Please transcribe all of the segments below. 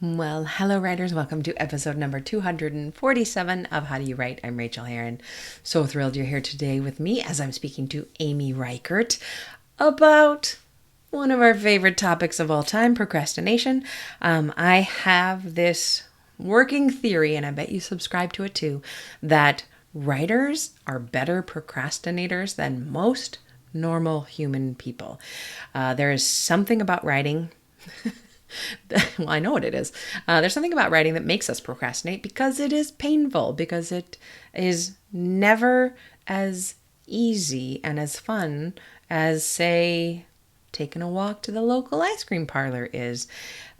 Well, hello, writers. Welcome to episode number 247 of How Do You Write? I'm Rachael Herron. So thrilled you're here today with me as I'm speaking to E Reichert about one of our favorite topics of all time, procrastination. I have this working theory, and I bet you subscribe to it too, that writers are better procrastinators than most normal human people. There is something about writing. Well, I know what it is. There's something about writing that makes us procrastinate because it is painful, because it is never as easy and as fun as, say, taking a walk to the local ice cream parlor is.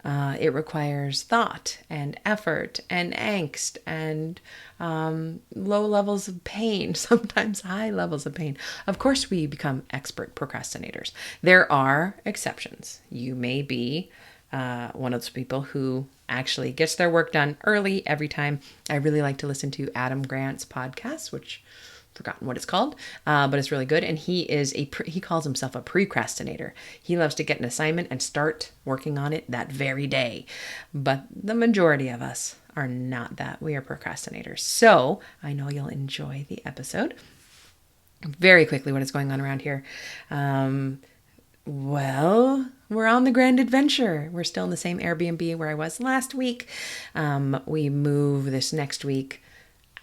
It requires thought and effort and angst and low levels of pain, sometimes high levels of pain. Of course, we become expert procrastinators. There are exceptions. You may be one of those people who actually gets their work done early every time. I really like to listen to Adam Grant's podcast, which I've forgotten what it's called, but it's really good. And he calls himself a precrastinator. He loves to get an assignment and start working on it that very day. But the majority of us are not that. We are procrastinators. So I know you'll enjoy the episode. Very quickly, what is going on around here? Well, we're on the grand adventure. We're still in the same Airbnb where I was last week. We move this next week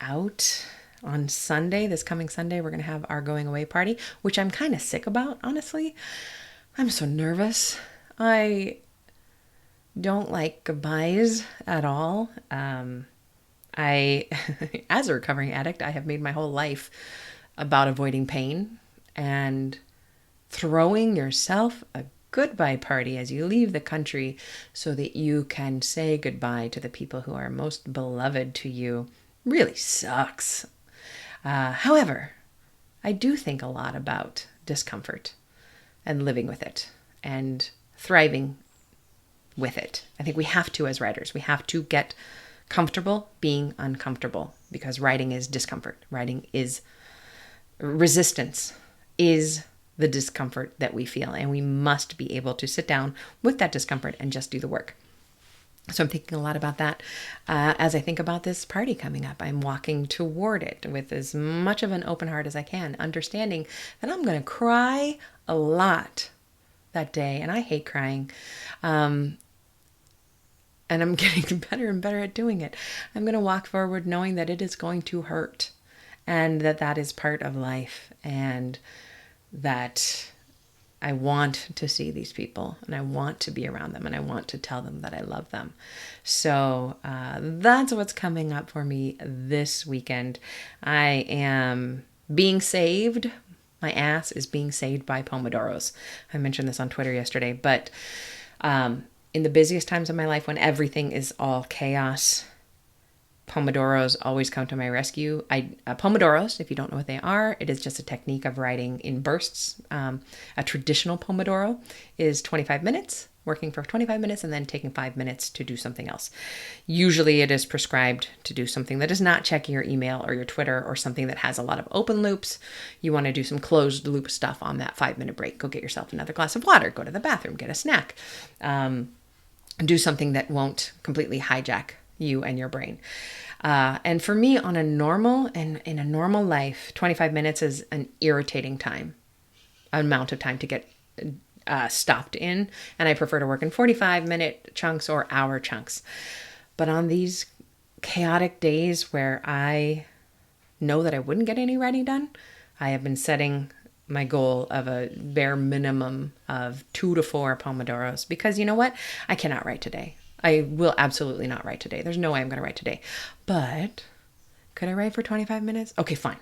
out on Sunday. This coming Sunday, we're going to have our going away party, which I'm kind of sick about, honestly. I'm so nervous. I don't like goodbyes at all. As a recovering addict, I have made my whole life about avoiding pain and throwing yourself a goodbye party as you leave the country so that you can say goodbye to the people who are most beloved to you really sucks. However, I do think a lot about discomfort and living with it and thriving with it. I think we have to, as writers, we have to get comfortable being uncomfortable, because writing is discomfort. Writing is resistance, is the discomfort that we feel, and we must be able to sit down with that discomfort and just do the work. So I'm thinking a lot about that as I think about this party coming up. I'm walking toward it with as much of an open heart as I can, understanding that I'm going to cry a lot that day, and I hate crying. And I'm getting better and better at doing it. I'm going to walk forward knowing that it is going to hurt, and that is part of life, and that I want to see these people, and I want to be around them, and I want to tell them that I love them. So that's what's coming up for me this weekend. I am being saved. My ass is being saved by Pomodoros. I mentioned this on Twitter yesterday, but in the busiest times of my life, when everything is all chaos, Pomodoros always come to my rescue. Pomodoros, if you don't know what they are, it is just a technique of writing in bursts. A traditional Pomodoro is 25 minutes, working for 25 minutes and then taking 5 minutes to do something else. Usually it is prescribed to do something that is not checking your email or your Twitter or something that has a lot of open loops. You want to do some closed loop stuff on that 5-minute break. Go get yourself another glass of water, go to the bathroom, get a snack. Do something that won't completely hijack you and your brain. And for me, in a normal life, 25 minutes is an irritating amount of time to get stopped in. And I prefer to work in 45-minute chunks or hour chunks. But on these chaotic days where I know that I wouldn't get any writing done, I have been setting my goal of a bare minimum of 2 to 4 Pomodoros, because you know what? I cannot write today. I will absolutely not write today. There's no way I'm going to write today. But could I write for 25 minutes? Okay, fine.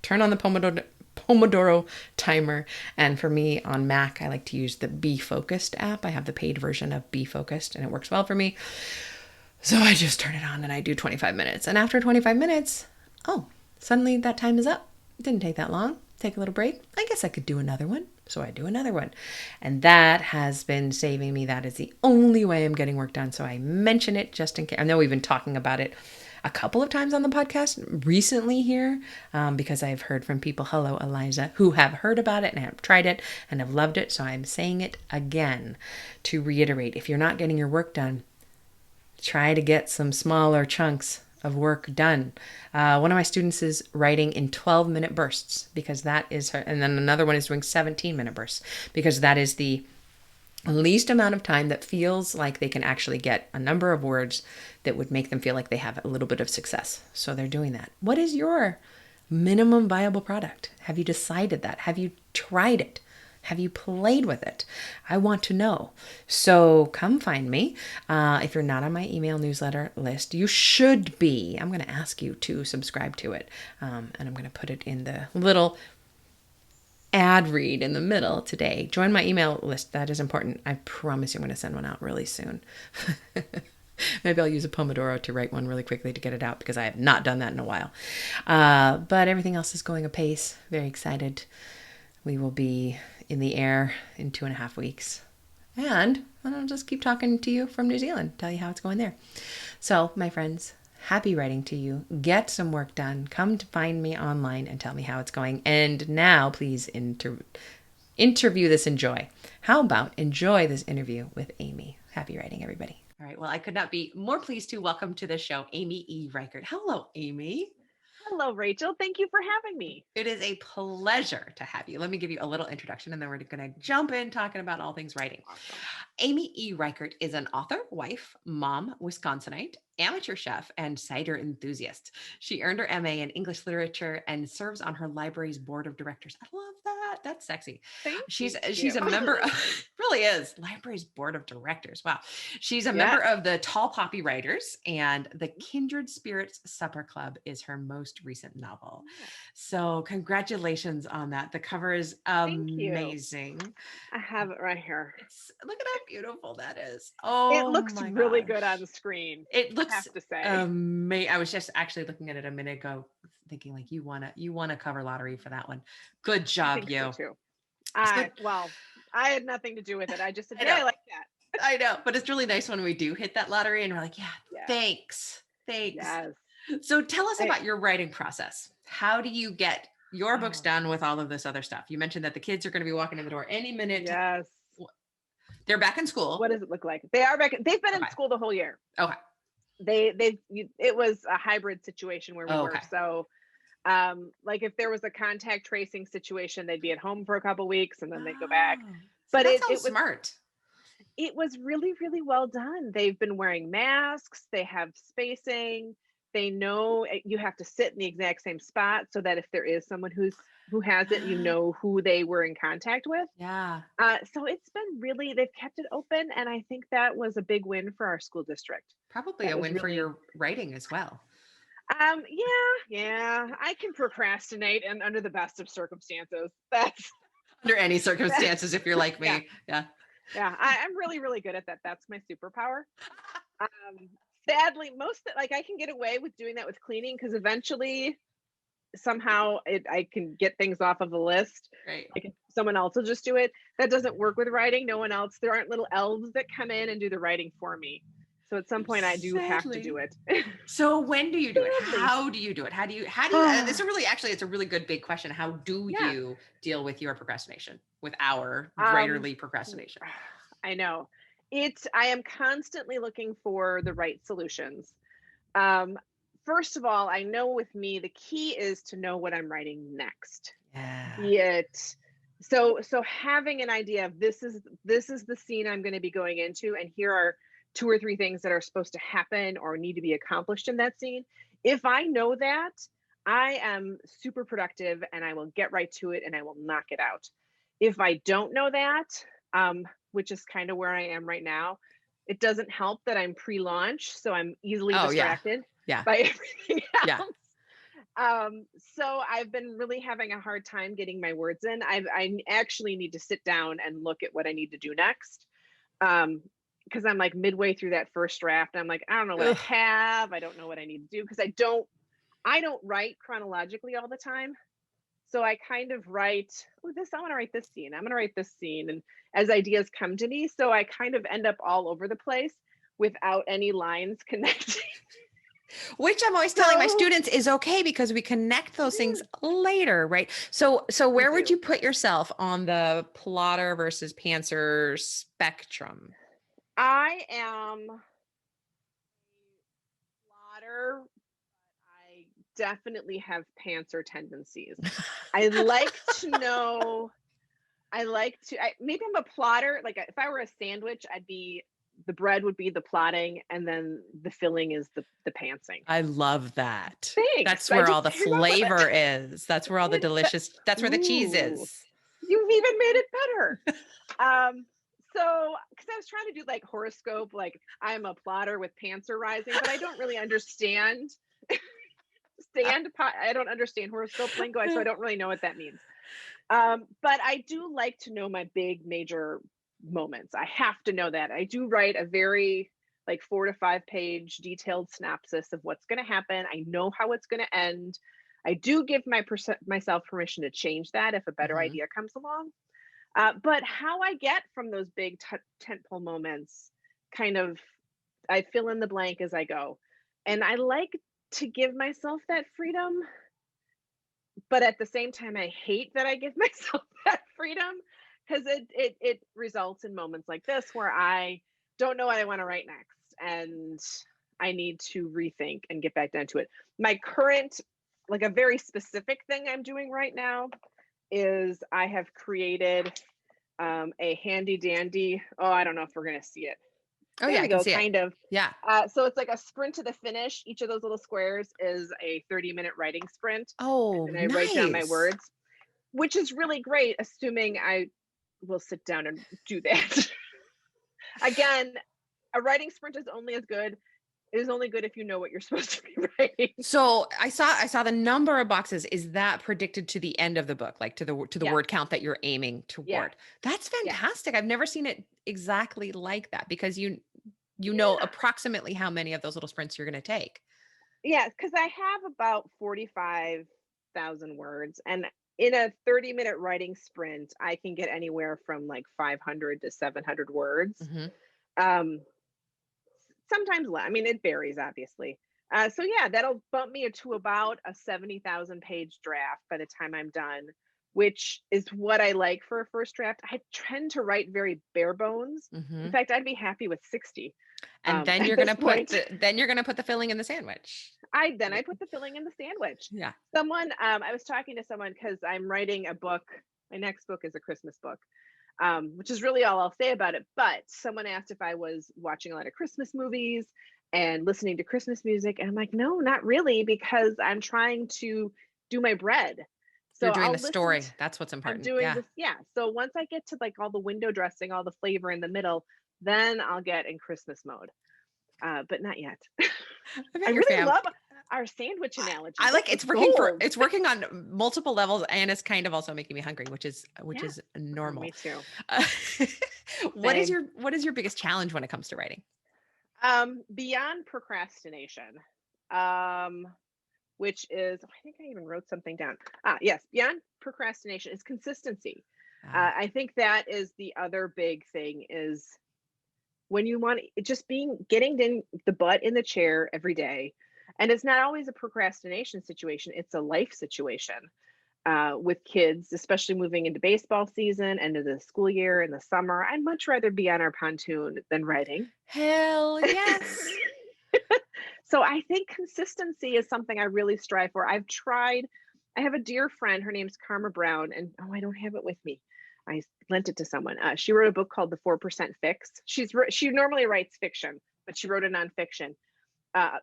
Turn on the Pomodoro timer. And for me on Mac, I like to use the Be Focused app. I have the paid version of Be Focused, and it works well for me. So I just turn it on and I do 25 minutes. And after 25 minutes, suddenly that time is up. It didn't take that long. Take a little break. I guess I could do another one. So I do another one. And that has been saving me. That is the only way I'm getting work done. So I mention it just in case. I know we've been talking about it a couple of times on the podcast recently here, because I've heard from people, hello Eliza, who have heard about it and have tried it and have loved it. So I'm saying it again to reiterate, if you're not getting your work done, Try to get some smaller chunks of work done. One of my students is writing in 12-minute bursts because that is her, and then another one is doing 17-minute bursts because that is the least amount of time that feels like they can actually get a number of words that would make them feel like they have a little bit of success. So they're doing that. What is your minimum viable product? Have you decided that? Have you tried it? Have you played with it? I want to know. So come find me. If you're not on my email newsletter list, you should be. I'm going to ask you to subscribe to it. And I'm going to put it in the little ad read in the middle today. Join my email list. That is important. I promise you I'm going to send one out really soon. Maybe I'll use a Pomodoro to write one really quickly to get it out because I have not done that in a while. But everything else is going apace. Very excited. We will be in the air in 2.5 weeks. And I'll just keep talking to you from New Zealand, tell you how it's going there. So, my friends, happy writing to you. Get some work done. Come to find me online and tell me how it's going. And now, please interview this in joy. How about enjoy this interview with Amy? Happy writing, everybody. All right. Well, I could not be more pleased to welcome to the show Amy E Reichert. Hello, Amy. Hello, Rachel. Thank you for having me. It is a pleasure to have you. Let me give you a little introduction and then we're going to jump in talking about all things writing. Awesome. Amy E. Reichert is an author, wife, mom, Wisconsinite, amateur chef, and cider enthusiast. She earned her MA in English literature and serves on her library's board of directors. I love that. That's sexy. Thank She's you. a member of, really is, library's board of directors. Wow. She's a member of the Tall Poppy Writers, and the Kindred Spirits Supper Club is her most recent novel. So congratulations on that. The cover is amazing. I have it right here. Look at how beautiful that is. Oh, It looks my really gosh. good on the screen. It looks I have to say. amazing. I was just actually looking at it a minute ago, thinking like you want a cover lottery for that one. Good job, I think you. so too. Well, I had nothing to do with it. I just said, I hey, I know. like that. I know, but it's really nice when we do hit that lottery and we're like, yeah, thanks. Yes. So tell us about your writing process. How do you get your books done with all of this other stuff? You mentioned that the kids are going to be walking in the door any minute. Yes. They're back in school. What does it look like? They are back. They've been in school the whole year. Okay. It was a hybrid situation where we were. So, like if there was a contact tracing situation, they'd be at home for a couple weeks and then they'd go back. But it was smart. It was really, really well done. They've been wearing masks. They have spacing. They know you have to sit in the exact same spot so that if there is someone who has it, you know who they were in contact with. Yeah. So it's been really, they've kept it open. And I think that was a big win for our school district. Probably a win for your writing as well. Yeah. I can procrastinate and under the best of circumstances. That's under any circumstances, if you're like me. Yeah. I'm really, really good at that. That's my superpower. Sadly, I can get away with doing that with cleaning because eventually somehow I can get things off of the list. Right. Like someone else will just do it. That doesn't work with writing. No one else. There aren't little elves that come in and do the writing for me. So at some point I do have to do it. So when do you do it? How do you do it? How do you, this is really, actually, it's a really good big question. How do you deal with your procrastination, with our writerly procrastination? I know. I am constantly looking for the right solutions. First of all, I know with me, the key is to know what I'm writing next. Yeah. So having an idea of this is the scene I'm going to be going into, and here are 2 or 3 things that are supposed to happen or need to be accomplished in that scene. If I know that, I am super productive and I will get right to it and I will knock it out. If I don't know that, which is kind of where I am right now, it doesn't help that I'm pre-launch, so I'm easily distracted by everything else. So I've been really having a hard time getting my words in. I actually need to sit down and look at what I need to do next. Because I'm like midway through that first draft. I'm like, I don't know what I have. I don't know what I need to do because I don't write chronologically all the time. So I kind of write, I want to write this scene. I'm going to write this scene. And as ideas come to me, so I kind of end up all over the place without any lines connecting. Which I'm always telling my students is okay because we connect those things later, right? So where would you put yourself on the plotter versus pantser spectrum? I am definitely have pantser tendencies. I like to know, maybe I'm a plotter. Like if I were a sandwich, the bread would be the plotting and then the filling is the pantsing. I love that. Thanks. That's I where all just the came up with flavor it. is. That's where all the delicious, that's where the cheese Ooh, is. you've even made it better. So, because I was trying to do like horoscope, like I'm a plotter with pantser rising, but I don't really understand. I don't understand horoscope lingo, so I don't really know what that means. But I do like to know my big major moments. I have to know that. I do write a very like 4 to 5 page detailed synopsis of what's going to happen. I know how it's going to end. I do give myself permission to change that if a better Mhm. idea comes along. But how I get from those big tentpole moments, kind of, I fill in the blank as I go. And I like to give myself that freedom, but at the same time, I hate that I give myself that freedom because it results in moments like this where I don't know what I want to write next, and I need to rethink and get back down to it. My current, like a very specific thing I'm doing right now is I have created a handy dandy. Oh, I don't know if we're gonna see it. Oh There yeah, I we can go, see it. kind of. Yeah. So it's like a sprint to the finish. Each of those little squares is a 30-minute writing sprint. Oh, And then I write down my nice. words, which is really great, assuming I will sit down and do that. Again, a writing sprint is only as good. It is only good if you know what you're supposed to be writing. So I saw the number of boxes. Is that predicted to the end of the book, like to the Yeah, word count that you're aiming yeah, toward? That's yeah, fantastic. I've never seen it exactly like that because you know approximately how many of those little sprints you're going to take. yeah. Because I have about 45,000 words, and in a 30-minute writing sprint, I can get anywhere from like 500 to 700 words. Mhm. Um, Sometimes less. I mean, it varies, obviously. So yeah, that'll bump me to about a 70,000 page draft by the time I'm done, which is what I like for a first draft. I tend to write very bare bones. In Mhm. fact, I'd be happy with 60 And then at you're this going to put point. the filling in the sandwich. I put the filling in the sandwich. Yeah. I was talking to someone because I'm writing a book. My next book is a Christmas book, which is really all I'll say about it. But someone asked if I was watching a lot of Christmas movies and listening to Christmas music. And I'm like, no, not really, because I'm trying to do my bread. You're So doing the I'll listen story. to, That's what's I'm important. doing Yeah. this. Yeah. So once I get to like all the window dressing, all the flavor in the middle, then I'll get in Christmas mode. But not yet. I I bet your really fam love our sandwich analogy. I This like is it's gold. working on multiple levels and it's kind of also making me hungry, which Yeah. is Oh, me normal. too. Uh, Same. what is your biggest challenge when it comes to writing? Beyond procrastination, um, which is, I think I even wrote something down. Yes, beyond procrastination is consistency. Ah, I think that is the other big thing is when you want just getting in the butt in the chair every day. And it's not always a procrastination situation, it's a life situation. With kids, especially moving into baseball season, end of the school year in the summer, I'd much rather be on our pontoon than writing. hell yes. So I think consistency is something I really strive for. I've tried. I have a dear friend. Her name's Karma Brown, and oh, I don't have it with me. I lent it to someone. She wrote a book called The 4% Fix. She normally writes fiction, but she wrote a nonfiction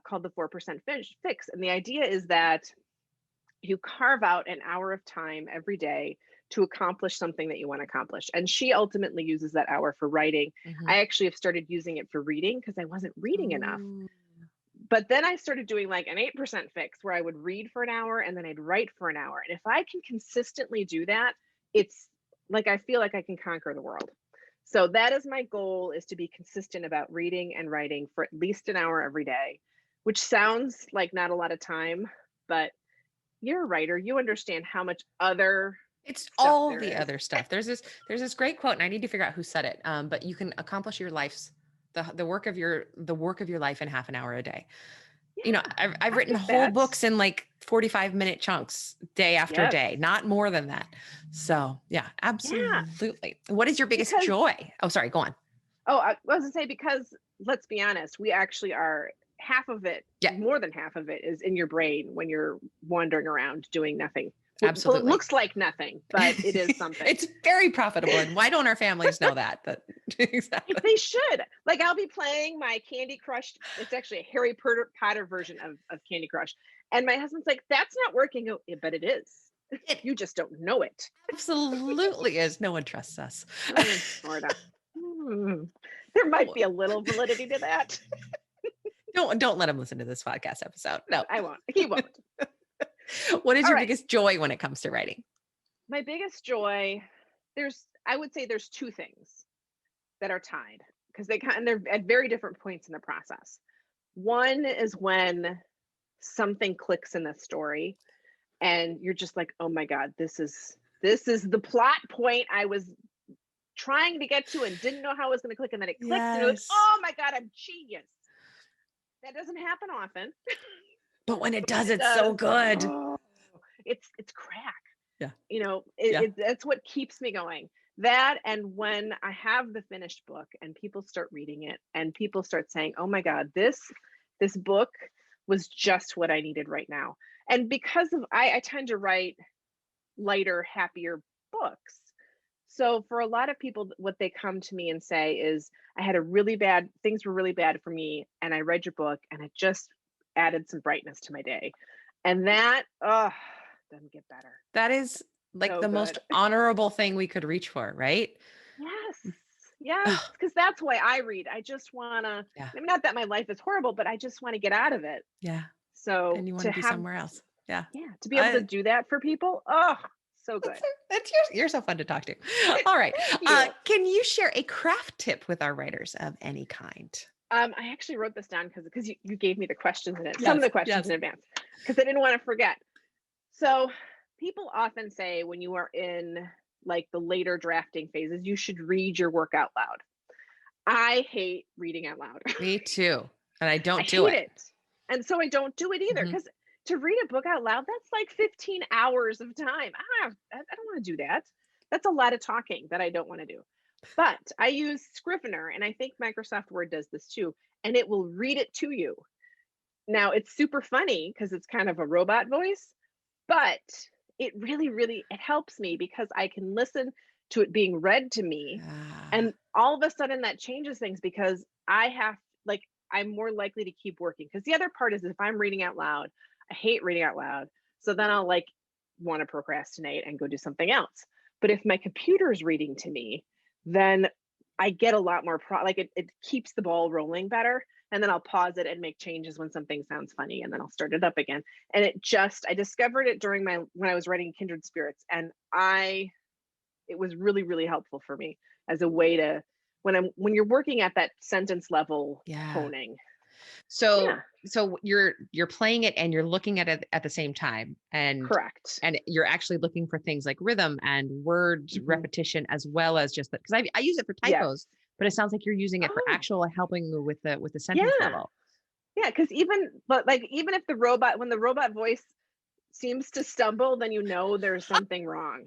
called The 4% Fix. And the idea is that you carve out an hour of time every day to accomplish something that you want to accomplish. And she ultimately uses that hour for writing. Mhm. I actually have started using it for reading because I wasn't reading enough. Ooh. But then I started doing like an 8% fix where I would read for an hour and then I'd write for an hour. And if I can consistently do that, it's like I feel like I can conquer the world. So that is my goal, is to be consistent about reading and writing for at least an hour every day, which sounds like not a lot of time, but you're a writer, you understand how much other It's stuff all there the is. other stuff. There's this great quote, and I need to figure out who said it. But you can accomplish the work of your life in half an hour a day. You know, Yeah, I've I written get whole that. books in like 45-minute chunks, day after Yes. day, not more than that. So yeah, Yeah, absolutely. What is your biggest because joy? Oh, sorry, go on. I was gonna say, because let's be honest, we actually are half of it, Yeah, more than half of it is in your brain when you're wandering around doing nothing. Well, it absolutely. looks like nothing, but it is something. It's very profitable. And why don't our families know that? Exactly. They should. Like, I'll be playing my Candy Crush. It's actually a Harry Potter version of Candy Crush. And my husband's like, that's not working. Oh, yeah, but it is. It You just don't know it. absolutely is. No one trusts us. Sort of. There might be a little validity to that. Don't let him listen to this podcast episode. No, I won't. He won't. What is All your right. biggest joy when it comes to writing? My biggest joy, I would say there's two things that are tied because they're at very different points in the process. One is when something clicks in the story and you're just like, oh my God, this is the plot point I was trying to get to and didn't know how it was going to click. And then it clicks and you're like, Yes. oh my God, I'm genius. That doesn't happen often. But when it does, it's so good. Oh, it's crack. Yeah. You know, Yeah. that's what keeps me going. That, and when I have the finished book and people start reading it and people start saying, oh my God, this book was just what I needed right now. And because of, I tend to write lighter, happier books. So for a lot of people, what they come to me and say is, things were really bad for me. And I read your book and it just added some brightness to my day. And that, doesn't get better. That is like So the most honorable thing we could reach for, right? Yes, because that's why I read. I just want to, Yeah. I mean, not that my life is horrible, but I just want to get out of it. Yeah. So And you want to be somewhere else. Yeah. Yeah, to be able to do that for people. Oh, so good. You're so fun to talk to. All right. Can you share a craft tip with our writers of any kind? I actually wrote this down because you gave me the questions in it, some of the questions in advance, because I didn't want to forget. So people often say when you are in like the later drafting phases, you should read your work out loud. I hate reading out loud. Me too. And I don't I do hate it. And so I don't do it either because to read a book out loud, that's like 15 hours of time. I don't want to do that. That's a lot of talking that I don't want to do. But I use Scrivener, and I think Microsoft Word does this too, and it will read it to you. Now, it's super funny because it's kind of a robot voice, but it really, really, it helps me because I can listen to it being read to me. And all of a sudden that changes things because I'm more likely to keep working. Because the other part is if I'm reading out loud, I hate reading out loud. So then I'll want to procrastinate and go do something else. But if my computer's reading to me, then I get a lot more it keeps the ball rolling better. And then I'll pause it and make changes when something sounds funny, and then I'll start it up again. And I discovered it when I was writing Kindred Spirits, and it was really, really helpful for me as a way to, when you're working at that sentence level toning. So you're playing it and you're looking at it at the same time. And correct. And you're actually looking for things like rhythm and word repetition, as well as just because I use it for typos, but it sounds like you're using it for actual helping with the sentence level. Yeah. Cause even if when the robot voice seems to stumble, then there's something wrong.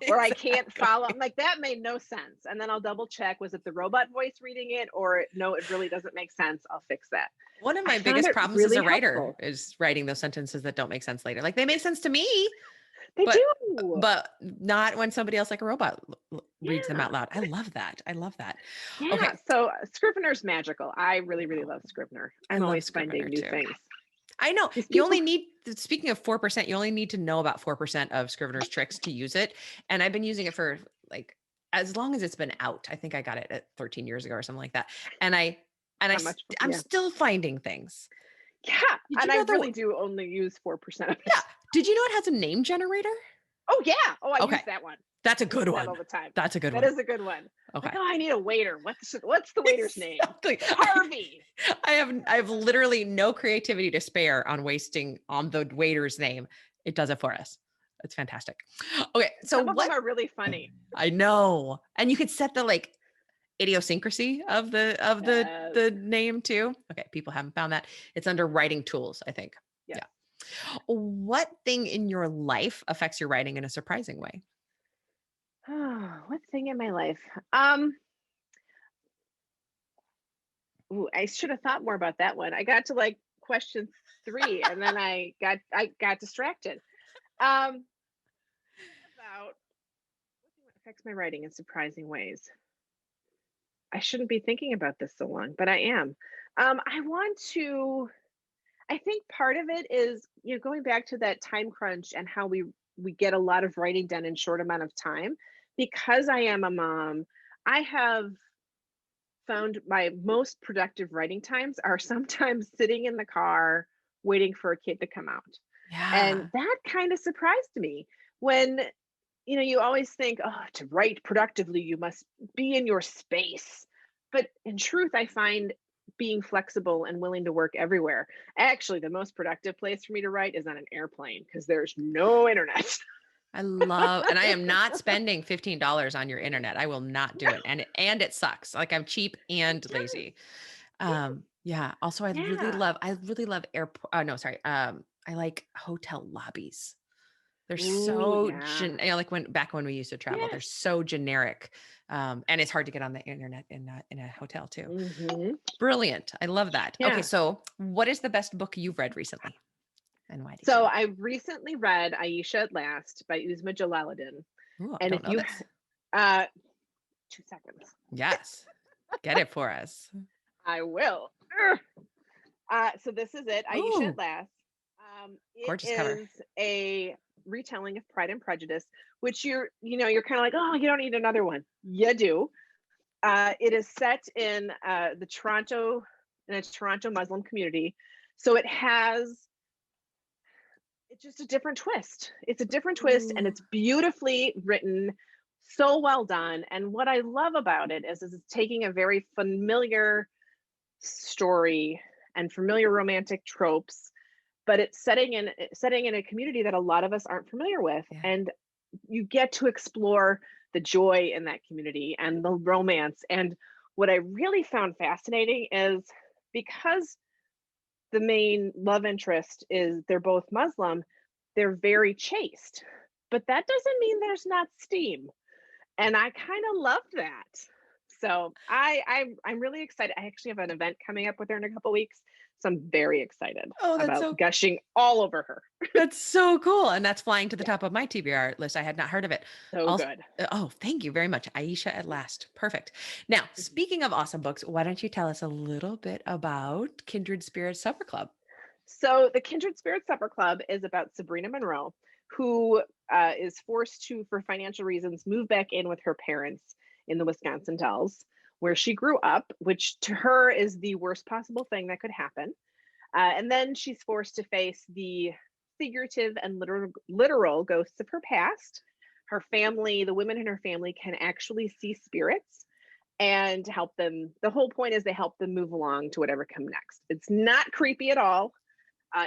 Or I can't follow. I'm like, that made no sense. And then I'll double check. Was it the robot voice reading it? Or no, it really doesn't make sense. I'll fix that. One of my biggest problems as a writer is writing those sentences that don't make sense later. Like they make sense to me. They do. But not when somebody else like a robot reads them out loud. I love that. Yeah. Okay. So Scrivener's magical. I really, really love Scrivener. I'm always finding new things. I know. You only need, speaking of 4%, you only need to know about 4% of Scrivener's tricks to use it. And I've been using it for as long as it's been out. I think I got it at 13 years ago or something like that. And I'm still finding things. Yeah. And I really do only use 4% of it. Yeah. Did you know it has a name generator? Oh yeah. Oh, I use that one. That's a good one. All the time. That's a good one. That is a good one. Okay. I need a waiter. What's the waiter's name? Harvey. I have literally no creativity to spare on wasting on the waiter's name. It does it for us. It's fantastic. Okay. So some of them are really funny. I know. And you could set the idiosyncrasy of the name too. Okay. People haven't found that. It's under writing tools, I think. Yes. Yeah. What thing in your life affects your writing in a surprising way? Oh, what thing in my life? Ooh, I should have thought more about that one. I got to like question 3 and then I got distracted. Um, about what affects my writing in surprising ways. I shouldn't be thinking about this so long, but I am. I want to. I think part of it is, going back to that time crunch and how we get a lot of writing done in short amount of time. Because I am a mom, I have found my most productive writing times are sometimes sitting in the car waiting for a kid to come out. And Yeah. that kind of surprised me when, you always think, oh, to write productively, you must be in your space. But in truth, I find being flexible and willing to work everywhere. Actually, the most productive place for me to write is on an airplane because there's no internet. And I am not spending $15 on your internet. I will not do No, it. And it sucks. Like I'm cheap it and does. lazy. Yeah. Also, Yeah. I really love airport. No, sorry. I like hotel lobbies. They're Ooh, so yeah. like back when we used to travel, they're Yes. so generic. And it's hard to get on the internet in a hotel too. Hmm. Brilliant. I love that. Okay. Yeah. So what is the best book you've read recently? And why did you So read I recently read Aisha at Last by Uzma Jalaluddin. it? Ooh, I And don't if know you, this. uh, 2 seconds, Yes. Get it for us. I will. So this is it, Aisha at Ooh, Last. It gorgeous cover. is a retelling of Pride and Prejudice, which you're kind of like, oh, you don't need another one. You do. It is set in a Toronto Muslim community, so it's just a different twist. It's a different twist, and Ooh. it's beautifully written, so well done. And what I love about it is it's taking a very familiar story and familiar romantic tropes, but it's setting in a community that a lot of us aren't familiar with, Yeah. and you get to explore the joy in that community and the romance. And what I really found fascinating is, because the main love interest is they're both Muslim, they're very chaste, but that doesn't mean there's not steam, and I kind of loved that. So I'm really excited. I actually have an event coming up with her in a couple weeks, so I'm very excited Oh, about gushing all over her. that's so cool. And that's flying to the Yeah, top of my TBR list. I had not heard of it. so Also, good. oh, thank you very much. Aisha at Last. Perfect. Now, Mhm. speaking of awesome books, why don't you tell us a little bit about Kindred Spirits Supper Club? So the Kindred Spirits Supper Club is about Sabrina Monroe, who is forced to, for financial reasons, move back in with her parents in the Wisconsin Dells, where she grew up, which to her is the worst possible thing that could happen. And then she's forced to face the figurative and literal ghosts of her past. Her family, the women in her family, can actually see spirits and help them. The whole point is they help them move along to whatever come next. It's not creepy at all.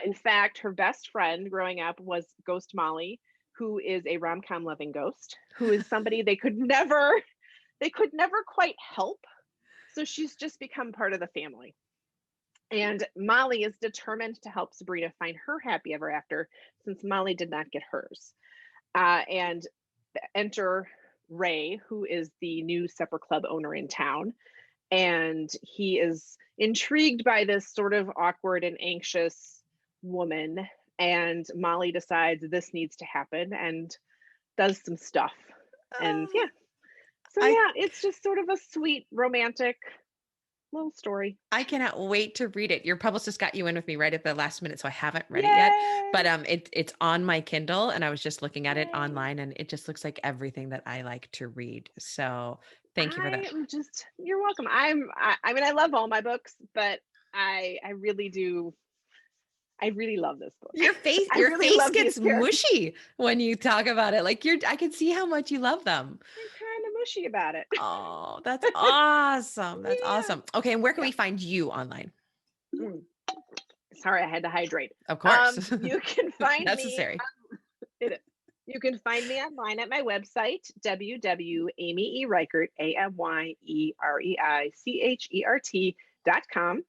In fact, her best friend growing up was Ghost Molly, who is a rom-com loving ghost, who is somebody they could never quite help. So she's just become part of the family. And Molly is determined to help Sabrina find her happy ever after, since Molly did not get hers. And enter Ray, who is the new supper club owner in town. And he is intrigued by this sort of awkward and anxious woman. And Molly decides this needs to happen and does some stuff. And Oh, yeah, so I yeah, it's just sort of a sweet, romantic little story. I cannot wait to read it. Your publicist got you in with me right at the last minute, so I haven't read it yet. But Yay! it's on my Kindle, and I was just looking at it Yay! online, and it just looks like everything that I like to read. So thank you for that. You're welcome. I mean, I love all my books, but I really do. I really love this book. I Your really face love these gets characters. mushy when you talk about it. Like I can see how much you love them. I'm kind of mushy about it. Oh, that's awesome. That's Yeah. awesome. Okay, and where can Yeah. we find you online? Mm. Sorry, I had to hydrate. Of course. You can find me. Necessary. It is. You can find me online at my website, www.amyereichert, AMYEREICHERT.com.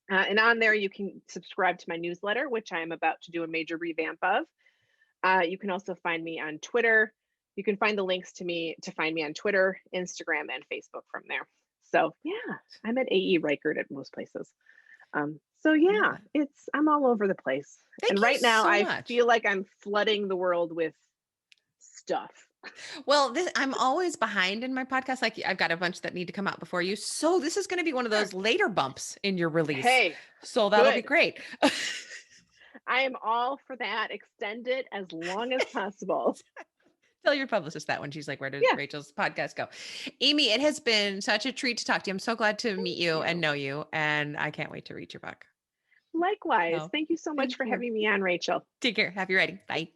And on there, you can subscribe to my newsletter, which I am about to do a major revamp of. You can also find me on Twitter. You can find the links to find me on Twitter, Instagram, and Facebook from there. So yeah, I'm at AE Reichert at most places. So Love yeah, it. I'm all over the place. Thank And you right now so I much. feel like I'm flooding the world with stuff. Well, I'm always behind in my podcast. Like I've got a bunch that need to come out before you. So this is going to be one of Sure. those later bumps in your release. Hey, So that'll be good. great. I am all for that. Extend it as long as possible. Tell your publicist that when she's like, where does Yeah, Rachel's podcast go? Amy, it has been such a treat to talk to you. I'm so glad to thank meet you and you. know you. And I can't wait to read your book. Likewise. So Thank you so much thank for you. having me on, Rachel. Take care. Happy writing. Bye.